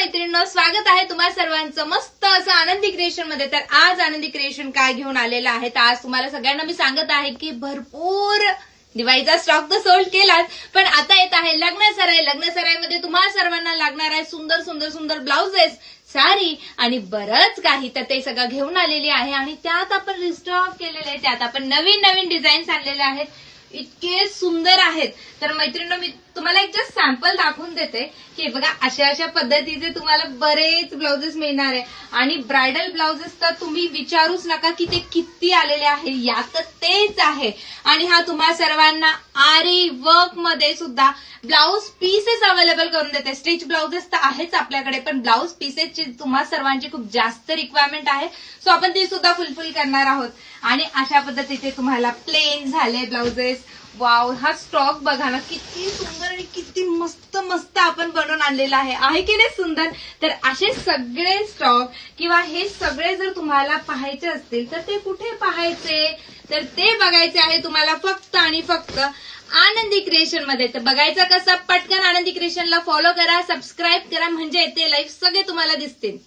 मैत्रिणींनो, स्वागत आहे तुम्हा सर्वांचं मस्त असं आनंदी क्रिएशन मध्ये। तर आज आनंदी क्रिएशन काय घेऊन आलेलं आहे तर आज तुम्हाला सगळ्यांना मी सांगत आहे की भरपूर दिवाळीचा स्टॉक तर सोल्ड केलाच, पण आता येत आहे लग्न सराई। लग्न सराईमध्ये तुम्हा सर्वांना लागणार आहे सुंदर सुंदर सुंदर ब्लाउजेस, साडी आणि बरंच काही। तर ते सगळं घेऊन आलेली आहे आणि त्यात आपण रिस्टॉक केलेले आहे, त्यात आपण नवीन नवीन डिझाईन्स आणलेले आहेत, इतके सुंदर आहेत। तर मैत्रिणींनो, मी तुम्हाला एक जस्ट सॅम्पल दाखवून देते की बघा अशा अशा पद्धतीचे तुम्हाला बरेच ब्लाउजेस मिळणार आहे। आणि ब्रायडल ब्लाउजेस तर तुम्ही विचारूच नका की ते किती आलेले आहे, यात तेच आहे। आणि हा तुम्हा सर्वांना आरी वर्क मध्ये सुद्धा ब्लाउज पीसेस अवेलेबल करून देते। स्टिच ब्लाउजेस तर आहेच आपल्याकडे, पण ब्लाउज पीसेसची तुम्हा सर्वांची खूप जास्त रिक्वायरमेंट आहे, सो आपण ती सुद्धा फुलफिल करणार आहोत। आणि अशा पद्धतीचे तुम्हाला प्लेन झाले ब्लाउजेस। वाव, हा स्टॉक बघा ना, किती सुंदर आणि किती मस्त मस्त आपण बनवून आणलेला आहे की नाही सुंदर। तर असे सगळे स्टॉक किंवा हे सगळे जर तुम्हाला पाहायचे असतील तर ते कुठे पाहायचे, तर ते बघायचे आहे तुम्हाला फक्त आणि फक्त आनंदी क्रिएशन मध्ये। तर बघायचं कसं, पटकन आनंदी क्रिएशनला फॉलो करा, सबस्क्राईब करा, म्हणजे ते लाईव्ह सगळे तुम्हाला दिसतील।